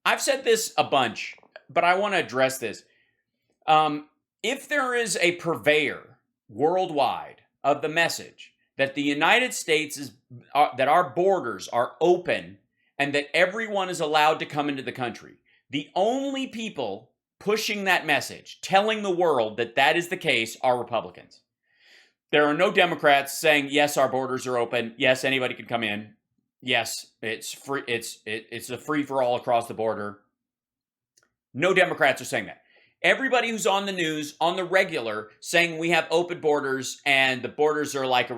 I've said this a bunch, but I want to address this. If there is a purveyor worldwide of the message that the United States is that our borders are open and that everyone is allowed to come into the country, the only people pushing that message, telling the world that that is the case, are Republicans. There are no Democrats saying, yes, our borders are open. Yes, anybody can come in. Yes, it's free. It's a free for all across the border. No Democrats are saying that. Everybody who's on the news on the regular saying we have open borders and the borders are like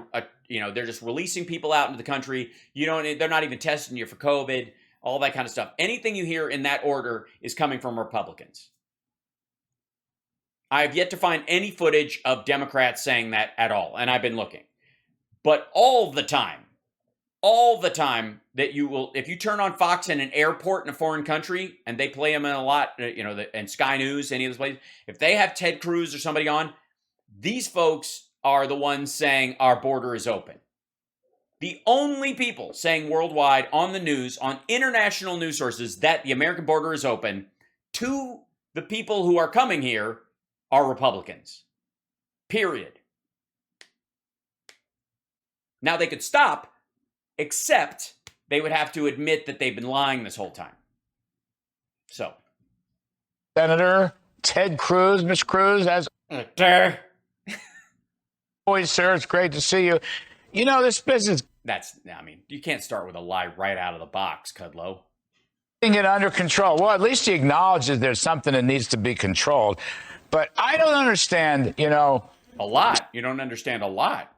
they're just releasing people out into the country. They're not even testing you for COVID, all that kind of stuff. Anything you hear in that order is coming from Republicans. I have yet to find any footage of Democrats saying that at all, and I've been looking. But all the time that you will, if you turn on Fox in an airport in a foreign country, and they play them in a lot, and Sky News, any of those places, if they have Ted Cruz or somebody on, these folks are the ones saying our border is open. The only people saying worldwide on the news, on international news sources, that the American border is open to the people who are coming here are Republicans. Period. Now they could stop, except they would have to admit that they've been lying this whole time. So. Senator Ted Cruz, Mr. Cruz, as always, sir, it's great to see you. This business. You can't start with a lie right out of the box, Kudlow. Getting it under control. Well, at least he acknowledges there's something that needs to be controlled. But I don't understand, A lot. You don't understand a lot.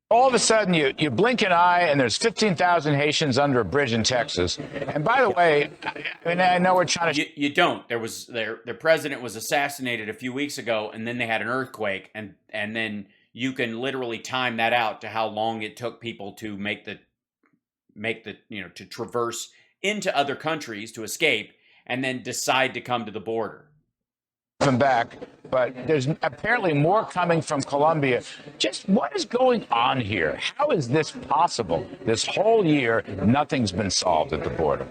All of a sudden, you blink an eye, and there's 15,000 Haitians under a bridge in Texas. And by the way, I know we're trying to. You don't. Their president was assassinated a few weeks ago, and then they had an earthquake, and then you can literally time that out to how long it took people to to traverse into other countries to escape, and then decide to come to the border. Back, but there's apparently more coming from Colombia. Just what is going on here? How is this possible? This whole year, nothing's been solved at the border.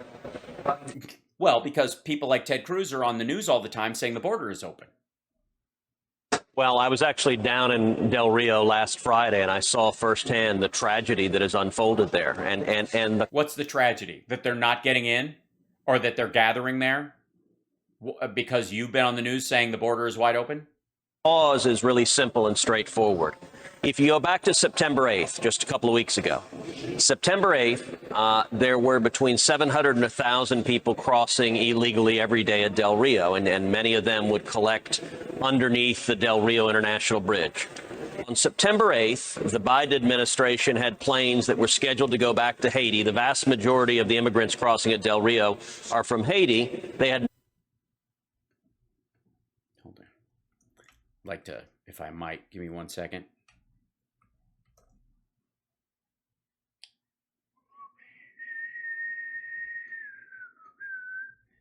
Well, because people like Ted Cruz are on the news all the time saying the border is open. Well, I was actually down in Del Rio last Friday, and I saw firsthand the tragedy that has unfolded there. And what's the tragedy? That they're not getting in, or that they're gathering there? Because you've been on the news saying the border is wide open? The cause is really simple and straightforward. If you go back to September 8th, just a couple of weeks ago, September 8th, there were between 700 and 1,000 people crossing illegally every day at Del Rio, and many of them would collect underneath the Del Rio International Bridge. On September 8th, the Biden administration had planes that were scheduled to go back to Haiti. The vast majority of the immigrants crossing at Del Rio are from Haiti. They had like to, if I might, give me 1 second.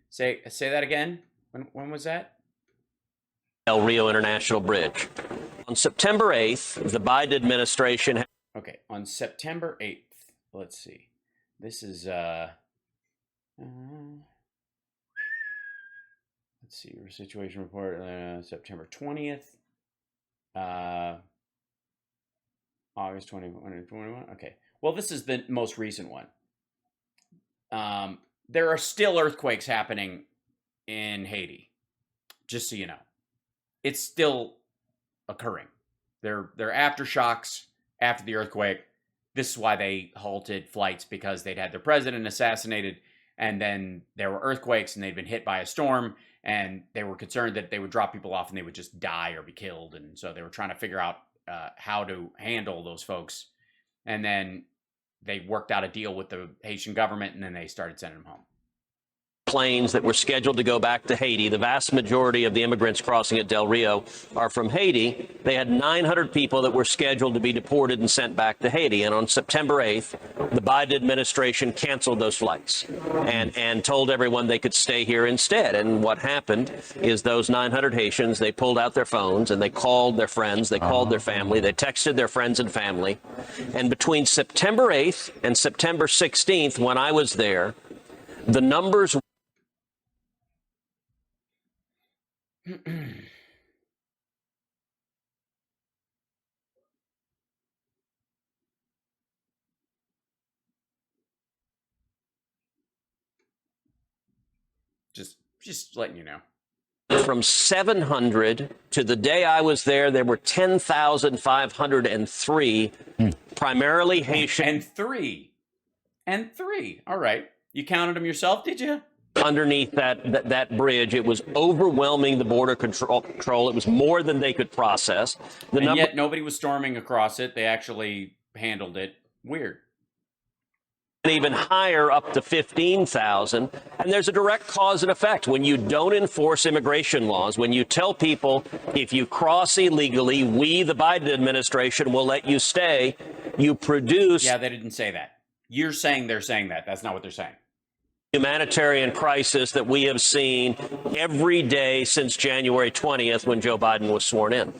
Say that again. When was that? Del Rio International Bridge. On September 8th, the Biden administration. Okay, on September 8th. Let's see. This is let's see, your situation report, September 20th, August 2021. Okay. Well, this is the most recent one. There are still earthquakes happening in Haiti, just so you know. It's still occurring. They're aftershocks after the earthquake. This is why they halted flights, because they'd had their president assassinated, and then there were earthquakes, and they'd been hit by a storm, and they were concerned that they would drop people off and they would just die or be killed. And so they were trying to figure out how to handle those folks. And then they worked out a deal with the Haitian government, and then they started sending them home. Planes that were scheduled to go back to Haiti. The vast majority of the immigrants crossing at Del Rio are from Haiti. They had 900 people that were scheduled to be deported and sent back to Haiti. And on September 8th, the Biden administration canceled those flights and told everyone they could stay here instead. And what happened is those 900 Haitians, they pulled out their phones and they called their friends, they called their family, they texted their friends and family. And between September 8th and September 16th, when I was there, the numbers Just letting you know. From 700 to the day I was there were 10,503, primarily Haitian. And three. All right. You counted them yourself, did you? Underneath that bridge. It was overwhelming the border control. It was more than they could process. Yet nobody was storming across it. They actually handled it. Weird. Even higher, up to 15,000. And there's a direct cause and effect. When you don't enforce immigration laws, when you tell people if you cross illegally, we, the Biden administration, will let you stay, you produce... Yeah, they didn't say that. You're saying they're saying that. That's not what they're saying. Humanitarian crisis that we have seen every day since January 20th when Joe Biden was sworn in.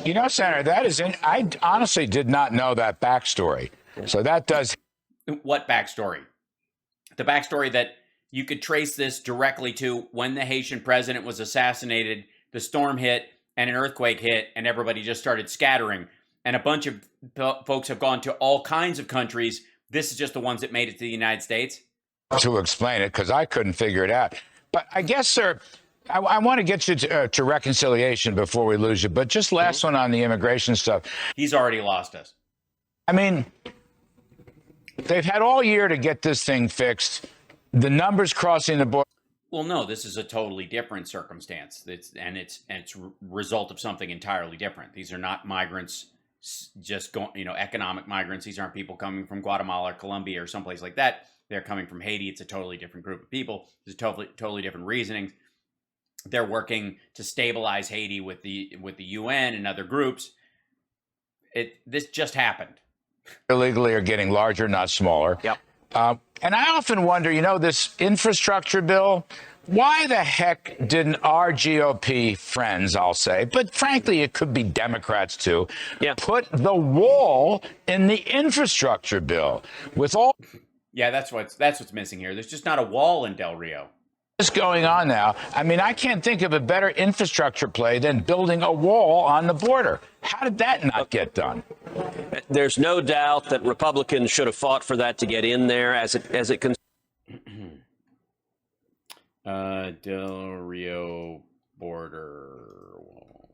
You know, Senator, I honestly did not know that backstory. So that does... What backstory? The backstory that you could trace this directly to when the Haitian president was assassinated, the storm hit, and an earthquake hit, and everybody just started scattering. And a bunch of folks have gone to all kinds of countries. This is just the ones that made it to the United States. To explain it, because I couldn't figure it out. But I guess, sir, I want to get you to reconciliation before we lose you. But just last one on the immigration stuff. He's already lost us. I mean, they've had all year to get this thing fixed. The numbers crossing the border. Well, no, this is a totally different circumstance. It's result of something entirely different. These are not migrants just going, economic migrants. These aren't people coming from Guatemala, Colombia, or someplace like that. They're coming from Haiti. It's a totally different group of people. There's totally different reasonings. They're working to stabilize Haiti with the UN and other groups. This just happened. Illegally are getting larger, not smaller. Yep. And I often wonder, this infrastructure bill, why the heck didn't our GOP friends, I'll say, but frankly, it could be Democrats too, put the wall in the infrastructure bill with all... Yeah, that's what's missing here. There's just not a wall in Del Rio. What's going on now? I mean, I can't think of a better infrastructure play than building a wall on the border. How did that not get done? There's no doubt that Republicans should have fought for that to get in there as it Del Rio border wall.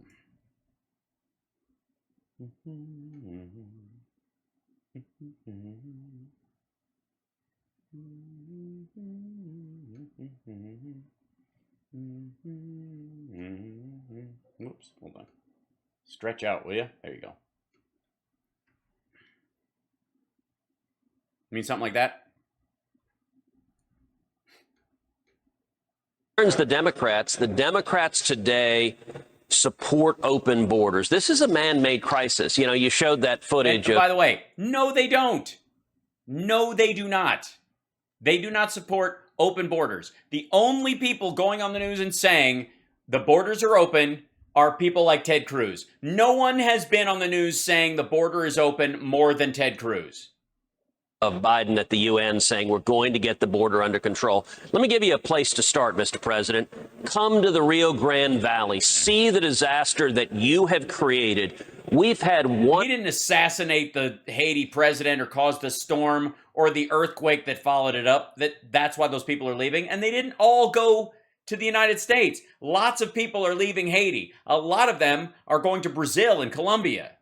Oops, hold on. Stretch out, will you? There you go. Mean something like that? The Democrats today support open borders. This is a man-made crisis. You showed that footage. By the way, no, they don't. No, they do not. They do not support open borders. The only people going on the news and saying the borders are open are people like Ted Cruz. No one has been on the news saying the border is open more than Ted Cruz. Of Biden at the UN saying we're going to get the border under control. Let me give you a place to start, Mr. President. Come to the Rio Grande Valley. See the disaster that you have created. We've had one... He didn't assassinate the Haiti president or cause the storm or the earthquake that followed it up. That's why those people are leaving. And they didn't all go to the United States. Lots of people are leaving Haiti. A lot of them are going to Brazil and Colombia.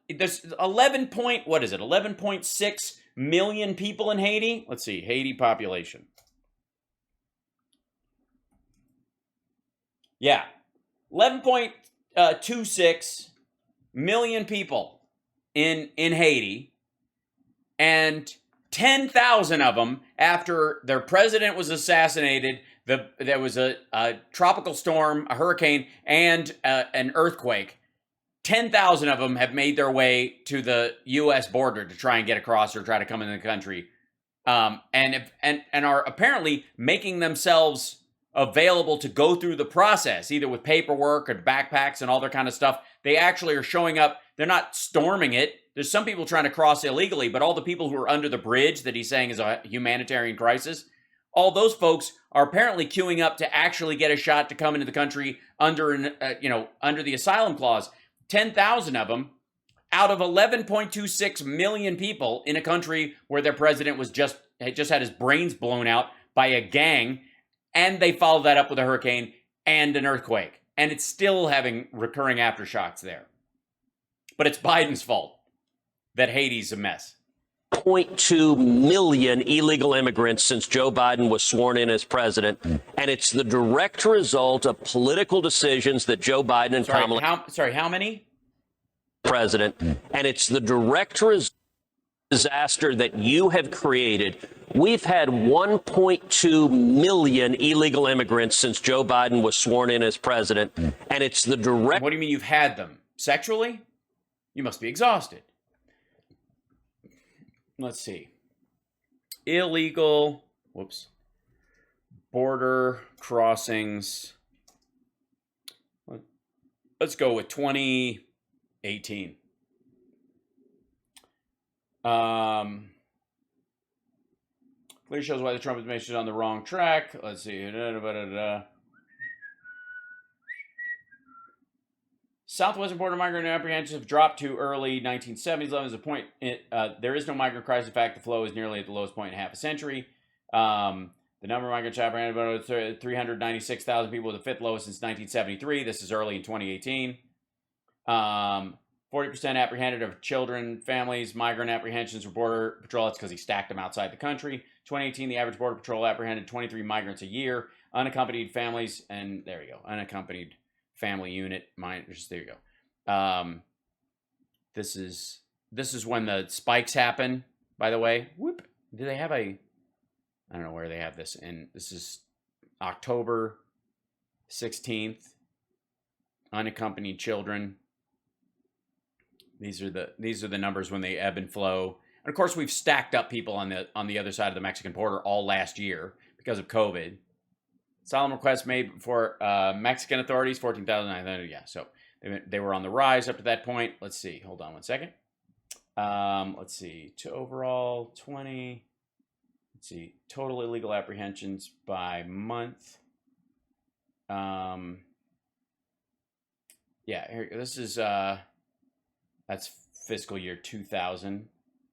There's 11.6 million people in Haiti. Let's see, Haiti population. Yeah, 11.26 million people in Haiti, and 10,000 of them after their president was assassinated. There was a tropical storm, a hurricane, and an earthquake. 10,000 of them have made their way to the U.S. border to try and get across or try to come into the country, and are apparently making themselves available to go through the process, either with paperwork or backpacks and all that kind of stuff. They actually are showing up. They're not storming it. There's some people trying to cross illegally, but all the people who are under the bridge that he's saying is a humanitarian crisis, All those folks are apparently queuing up to actually get a shot to come into the country under under the asylum clause. 10,000 of them out of 11.26 million people in a country where their president was just had his brains blown out by a gang, and they followed that up with a hurricane and an earthquake, and it's still having recurring aftershocks there. But it's Biden's fault that Haiti's a mess. 0.2 million illegal immigrants since Joe Biden was sworn in as president, and it's the direct result of political decisions that Joe Biden and Kamala. How many? President, and it's the direct result of disaster that you have created. We've had 1.2 million illegal immigrants since Joe Biden was sworn in as president, and it's the direct. What do you mean you've had them? Sexually? You must be exhausted. Let's see. Illegal, border crossings. Let's go with 2018. Clearly shows why the Trump administration is on the wrong track. Let's see. Southwestern border migrant apprehensions have dropped to early 1970s levels. A point. There is no migrant crisis. In fact, the flow is nearly at the lowest point in half a century. The number of migrants apprehended about 396,000 people, the fifth lowest since 1973. This is early in 2018. 40% apprehended of children, families. Migrant apprehensions were Border Patrol. That's because he stacked them outside the country. 2018, the average Border Patrol apprehended 23 migrants a year. Unaccompanied families, and there you go. Unaccompanied family unit minors. There you go. This is when the spikes happen. By the way, whoop. Do they have a? I don't know where they have this. And this is October 16th. Unaccompanied children. These are the numbers when they ebb and flow. And of course, we've stacked up people on the other side of the Mexican border all last year because of COVID. Solemn requests made for Mexican authorities, 14,900. Yeah, so they were on the rise up to that point. Let's see. Hold on one second. Let's see. To overall 20. Let's see. Total illegal apprehensions by month. Yeah, here, this is that's fiscal year 2000,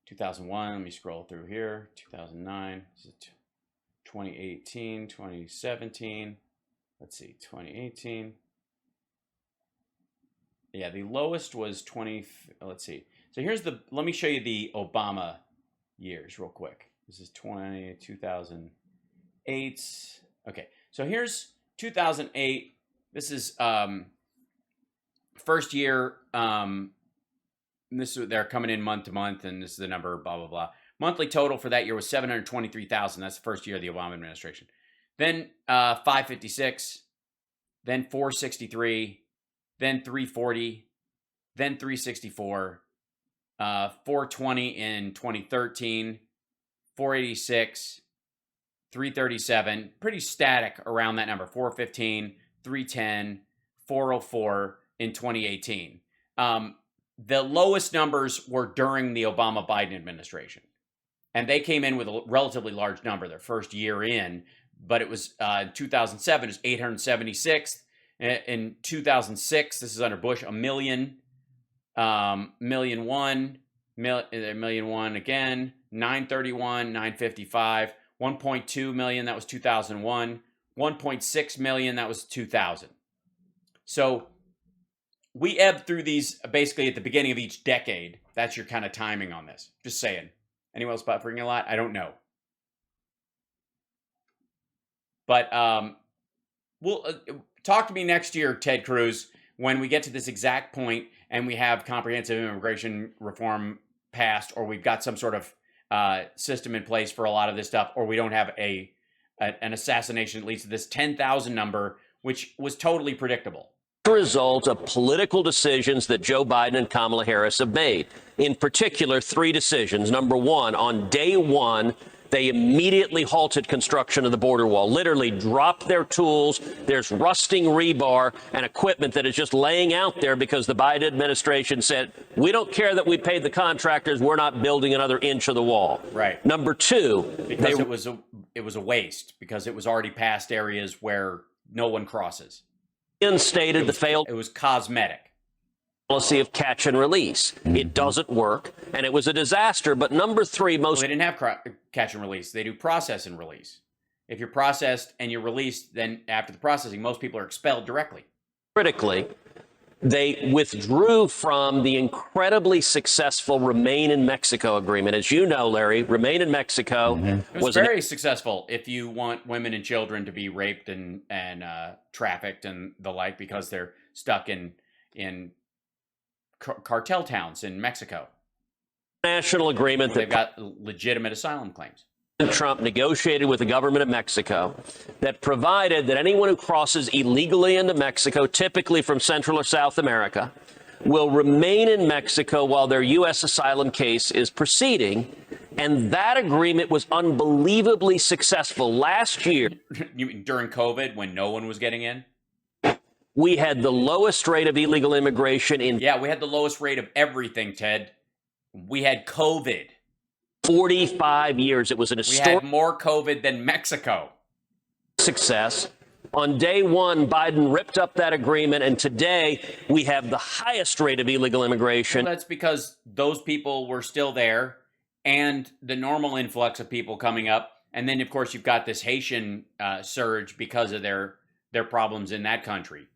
2001. Let me scroll through here. 2009. This is 2018, 2017. Let's see, 2018. Yeah, the lowest was 20. Let's see. So let me show you the Obama years real quick. This is 2008. Okay, so here's 2008. This is first year. They're coming in month to month, and this is the number, blah, blah, blah. Monthly total for that year was 723,000. That's the first year of the Obama administration. Then 556, then 463, then 340, then 364, 420 in 2013, 486, 337. Pretty static around that number. 415, 310, 404 in 2018. The lowest numbers were during the Obama-Biden administration. And they came in with a relatively large number their first year in, but it was in 2007, it was 876. In 2006, this is under Bush, a million one again, 931, 955, 1.2 million, that was 2001, 1.6 million, that was 2000. So we ebb through these basically at the beginning of each decade. That's your kind of timing on this. Just saying. Anyone else buffering a lot? I don't know. But we'll talk to me next year, Ted Cruz, when we get to this exact point and we have comprehensive immigration reform passed, or we've got some sort of system in place for a lot of this stuff, or we don't have an assassination that leads to this 10,000 number, which was totally predictable. Result of political decisions that Joe Biden and Kamala Harris have made. In particular, three decisions. Number one, on day one, they immediately halted construction of the border wall, literally dropped their tools. There's rusting rebar and equipment that is just laying out there because the Biden administration said, we don't care that we paid the contractors. We're not building another inch of the wall. Right. Number two, because it was it was a waste because it was already past areas where no one crosses. Reinstated the failed It was cosmetic policy of catch and release. It doesn't work, and it was a disaster. But number three, Well, most they didn't have catch and release. They do process and release. If you're processed and you're released, then after the processing, most people are expelled directly. critically, they withdrew from the incredibly successful Remain in Mexico agreement. As you know, Larry, Remain in Mexico It was very successful if you want women and children to be raped and trafficked and the like because they're stuck in cartel towns in Mexico. national agreement They've that got legitimate asylum claims. Trump negotiated with the government of Mexico that provided that anyone who crosses illegally into Mexico, typically from Central or South America, will remain in Mexico while their U.S. asylum case is proceeding. And that agreement was unbelievably successful. Last year, You mean during COVID when no one was getting in? we had the lowest rate of illegal immigration in Yeah, we had the lowest rate of everything, Ted. We had COVID. 45 years. It was an We historic had more COVID than Mexico. success. On day one, Biden ripped up that agreement, and today we have the highest rate of illegal immigration. That's because those people were still there and the normal influx of people coming up. And then, of course, you've got this Haitian surge because of their problems in that country.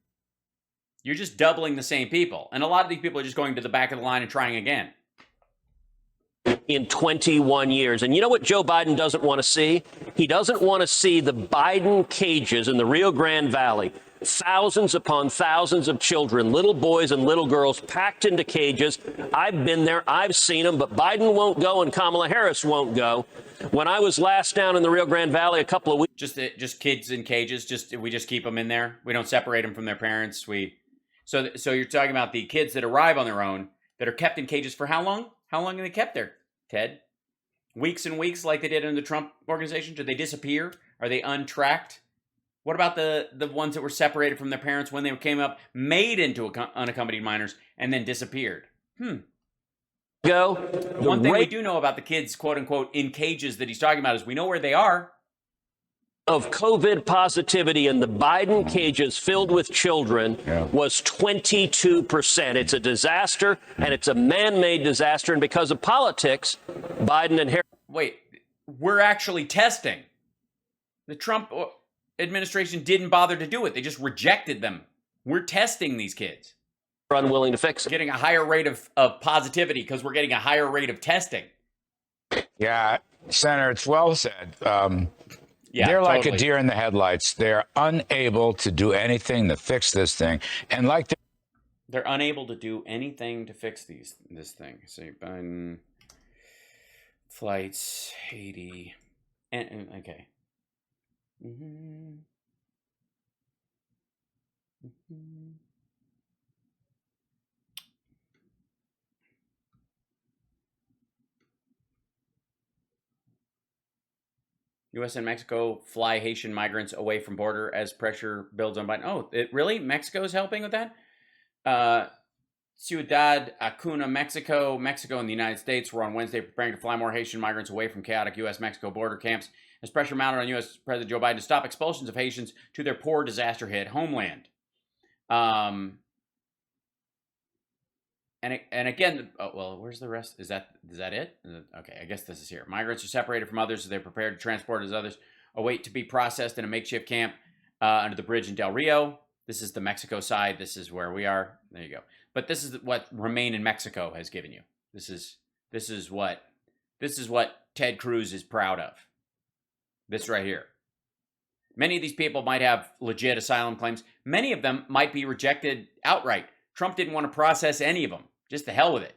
You're just doubling the same people. And a lot of these people are just going to the back of the line and trying again. In 21 years. And you know what Joe Biden doesn't want to see? He doesn't want to see the Biden cages in the Rio Grande Valley. Thousands upon thousands of children, little boys and little girls packed into cages. I've been there. I've seen them. But Biden won't go and Kamala Harris won't go. When I was last down in the Rio Grande Valley a couple of weeks. Just kids in cages. We just keep them in there. We don't separate them from their parents. So you're talking about the kids that arrive on their own that are kept in cages for how long? How long are they kept there, Ted? Weeks and weeks like they did in the Trump organization? Did they disappear? Are they untracked? What about the ones that were separated from their parents when they came up, made into unaccompanied minors, and then disappeared? One thing we do know about the kids, quote unquote, in cages that he's talking about is we know where they are. Of COVID positivity in the Biden cages filled with children was 22%. It's a disaster, and it's a man-made disaster. And because of politics, Biden and Harris. Wait, we're actually testing. The Trump administration didn't bother to do it. They just rejected them. We're testing these kids. Are unwilling to fix it. Getting a higher rate of positivity because we're getting a higher rate of testing. Yeah, Senator, it's well said. Yeah, they're like totally. a deer in the headlights. They're unable to do anything to fix this thing. And like they're unable to do anything to fix this thing. Say Biden flights, Haiti, and okay. U.S. and Mexico fly Haitian migrants away from border as pressure builds on Biden. Oh, really? Mexico is helping with that? Ciudad Acuna, Mexico. Mexico and the United States were on Wednesday preparing to fly more Haitian migrants away from chaotic U.S.-Mexico border camps as pressure mounted on U.S. President Joe Biden to stop expulsions of Haitians to their poor, disaster-hit homeland. And again, well, where's the rest? Is that it? Okay, I guess this is here. Migrants are separated from others as they're prepared to transport as others await to be processed in a makeshift camp under the bridge in Del Rio. This is the Mexico side. This is where we are. There you go. But this is what Remain in Mexico has given you. This is what Ted Cruz is proud of. This right here. Many of these people might have legit asylum claims. Many of them might be rejected outright. Trump didn't want to process any of them. Just the hell with it.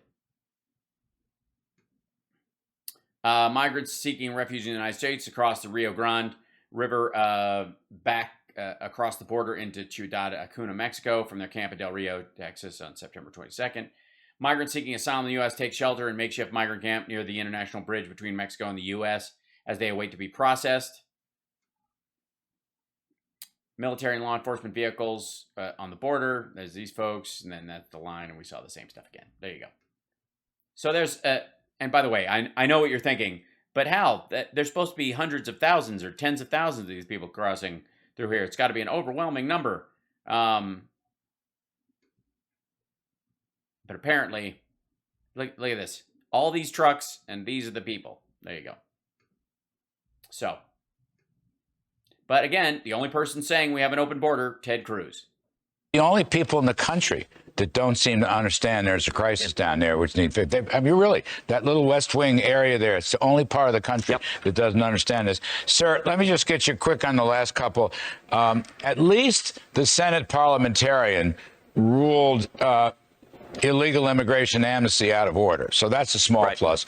Migrants seeking refuge in the United States across the Rio Grande River back across the border into Ciudad Acuna, Mexico from their camp in Del Rio, Texas on September 22nd. Migrants seeking asylum in the U.S. take shelter in a makeshift migrant camp near the international bridge between Mexico and the U.S. as they await to be processed. Military and law enforcement vehicles on the border. There's these folks, and then that's the line, and we saw the same stuff again. There you go. So there's, and by the way, I know what you're thinking, But Hal, there's supposed to be hundreds of thousands or tens of thousands of these people crossing through here. It's got to be an overwhelming number. But apparently, look at this. All these trucks, and these are the people. There you go. So, but again, the only person saying we have an open border, Ted Cruz. The only people in the country that don't seem to understand there's a crisis down there which needs fixed. I mean, really, that little West Wing area there, it's the only part of the country that doesn't understand this. Sir, let me just get you quick on the last couple. At least the Senate parliamentarian ruled illegal immigration amnesty out of order. So that's a small plus.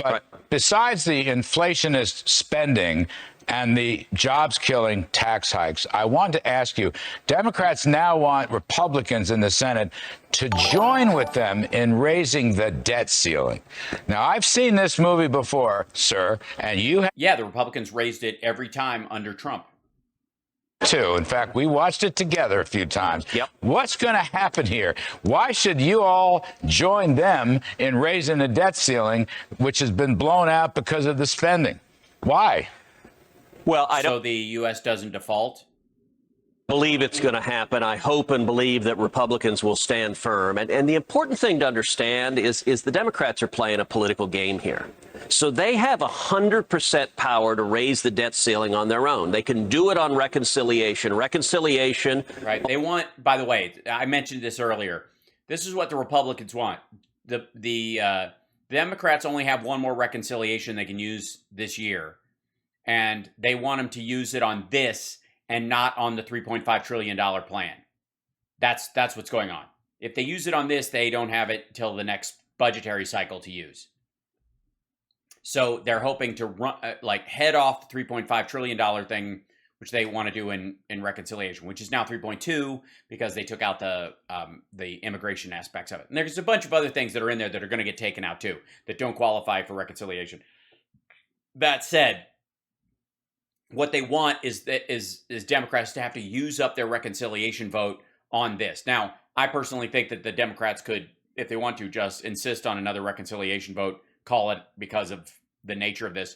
But besides the inflationist spending and the jobs-killing tax hikes, I want to ask you, Democrats now want Republicans in the Senate to join with them in raising the debt ceiling. Now, I've seen this movie before, sir, and you have. Yeah, the Republicans raised it every time under Trump. Too. In fact, we watched it together a few times. Yep. What's going to happen here? Why should you all join them in raising the debt ceiling, which has been blown out because of the spending? Why? Well, I don't So the U.S. doesn't default? believe it's going to happen. I hope and believe that Republicans will stand firm. And the important thing to understand is the Democrats are playing a political game here. So they have 100% power to raise the debt ceiling on their own. They can do it on reconciliation. Reconciliation. Right. They want, by the way, I mentioned this earlier. This is what the Republicans want. The Democrats only have one more reconciliation they can use this year. And they want them to use it on this and not on the $3.5 trillion plan. That's what's going on. If they use it on this, they don't have it till the next budgetary cycle to use. So they're hoping to run, head off the $3.5 trillion thing, which they want to do in reconciliation, which is now 3.2 because they took out the immigration aspects of it. And there's a bunch of other things that are in there that are going to get taken out too, that don't qualify for reconciliation. That said, what they want is Democrats to have to use up their reconciliation vote on this. Now, I personally think that the Democrats could, if they want to, just insist on another reconciliation vote, call it because of the nature of this,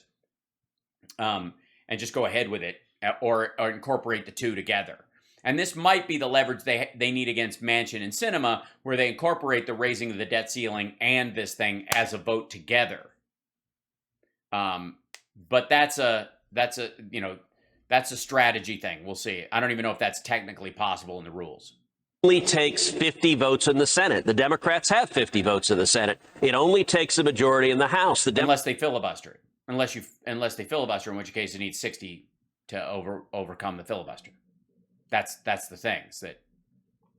and just go ahead with it, or incorporate the two together. And this might be the leverage they need against Manchin and Sinema, where they incorporate the raising of the debt ceiling and this thing as a vote together. But that's a strategy thing. We'll see. I don't even know if that's technically possible in the rules. Only takes 50 votes in the Senate. The Democrats have 50 votes in the Senate. It only takes a majority in the House. Unless they filibuster it. Unless they filibuster, in which case it needs 60 to overcome the filibuster. That's the things that.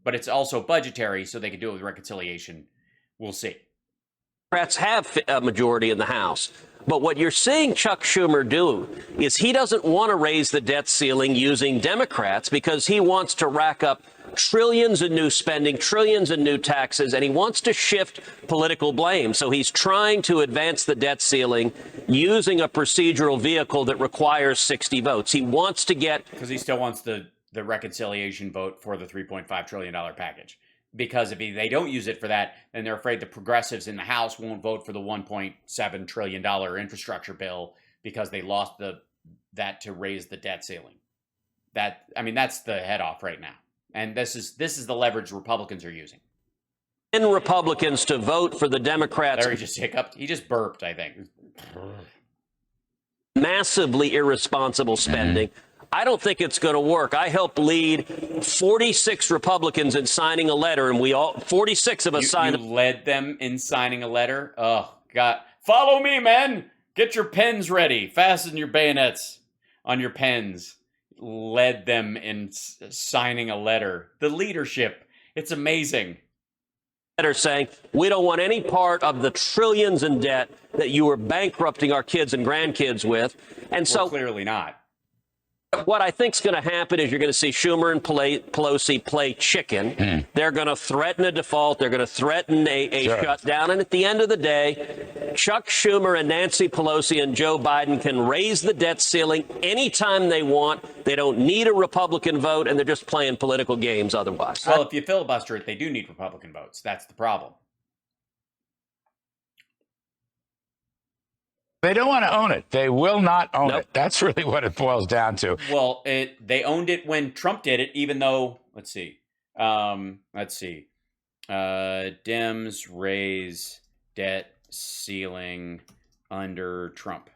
But it's also budgetary, so they can do it with reconciliation. We'll see. Democrats have a majority in the House. But what you're seeing Chuck Schumer do is he doesn't want to raise the debt ceiling using Democrats because he wants to rack up trillions in new spending, trillions in new taxes, and he wants to shift political blame. So he's trying to advance the debt ceiling using a procedural vehicle that requires 60 votes. He wants to get... Because he still wants the reconciliation vote for the $3.5 trillion package. Because if they don't use it for that, then they're afraid the progressives in the House won't vote for the $1.7 trillion infrastructure bill because they lost that to raise the debt ceiling. That's the head off right now. And this is the leverage Republicans are using. And Republicans to vote for the Democrats. There he just hiccuped. He just burped, I think. Massively irresponsible spending. I don't think it's going to work. I helped lead 46 Republicans in signing a letter, and 46 of us signed. You led them in signing a letter? Oh, God. Follow me, men. Get your pens ready. Fasten your bayonets on your pens. Led them in signing a letter. The leadership. It's amazing. Letter saying, we don't want any part of the trillions in debt that you are bankrupting our kids and grandkids with. And so clearly not. What I think is going to happen is you're going to see Schumer and Pelosi play chicken. They're going to threaten a default. They're going to threaten a shutdown. And at the end of the day, Chuck Schumer and Nancy Pelosi and Joe Biden can raise the debt ceiling anytime they want. They don't need a Republican vote, and they're just playing political games otherwise. Well, if you filibuster it, they do need Republican votes. That's the problem. They don't want to own it. They will not own Nope. it. That's really what it boils down to. Well, they owned it when Trump did it, even though, let's see. Dems raise debt ceiling under Trump.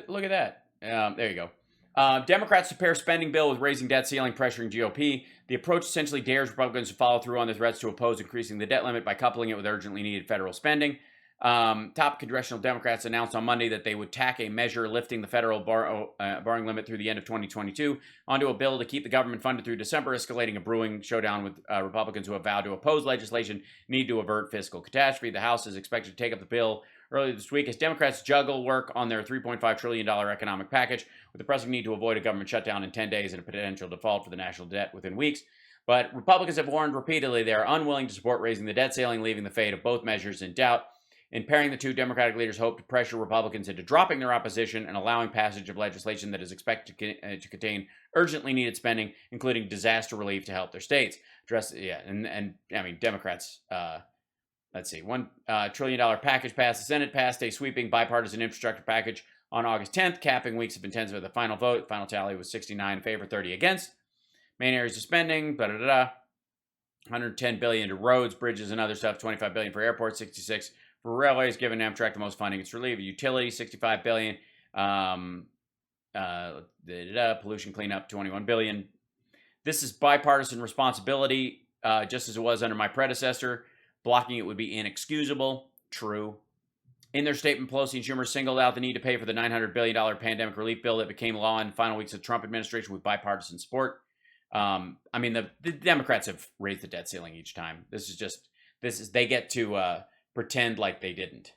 Look at that. There you go. Democrats to pair spending bill with raising debt ceiling, pressuring GOP. The approach essentially dares Republicans to follow through on their threats to oppose increasing the debt limit by coupling it with urgently needed federal spending. Top congressional Democrats announced on Monday that they would tack a measure lifting the federal borrowing limit through the end of 2022 onto a bill to keep the government funded through December, escalating a brewing showdown with Republicans who have vowed to oppose legislation need to avert fiscal catastrophe. The House is expected to take up the bill earlier this week as Democrats juggle work on their $3.5 trillion economic package with the pressing need to avoid a government shutdown in 10 days and a potential default for the national debt within weeks. But Republicans have warned repeatedly they are unwilling to support raising the debt ceiling, leaving the fate of both measures in doubt. In pairing the two, Democratic leaders hope to pressure Republicans into dropping their opposition and allowing passage of legislation that is expected to contain urgently needed spending, including disaster relief to help their states. Democrats, let's see, $1 trillion package passed. The Senate passed a sweeping bipartisan infrastructure package on August 10th, capping weeks of intensive with the final vote. Final tally was 69 in favor, 30 against. Main areas of spending, $110 billion to roads, bridges, and other stuff. $25 billion for airports, 66 for railways, giving Amtrak the most funding it's relieved. Utilities, $65 billion. Pollution cleanup, $21 billion. This is bipartisan responsibility, just as it was under my predecessor. Blocking it would be inexcusable. True. In their statement, Pelosi and Schumer singled out the need to pay for the $900 billion pandemic relief bill that became law in the final weeks of the Trump administration with bipartisan support. The Democrats have raised the debt ceiling each time. They get to pretend like they didn't.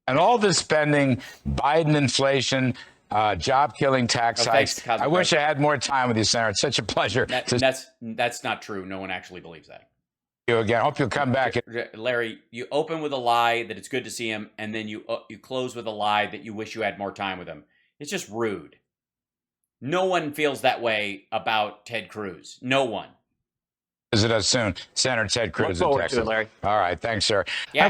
And all this spending, Biden inflation, job-killing tax hikes. I wish I had more time with you, Senator. It's such a pleasure. That's not true. No one actually believes that. You again. Hope you'll come back. Larry, you open with a lie that it's good to see him, and then you close with a lie that you wish you had more time with him. It's just rude. No one feels that way about Ted Cruz. No one. Visit us soon. Senator Ted Cruz Look in forward Texas. to it, Larry. All right. Thanks, sir. Yeah.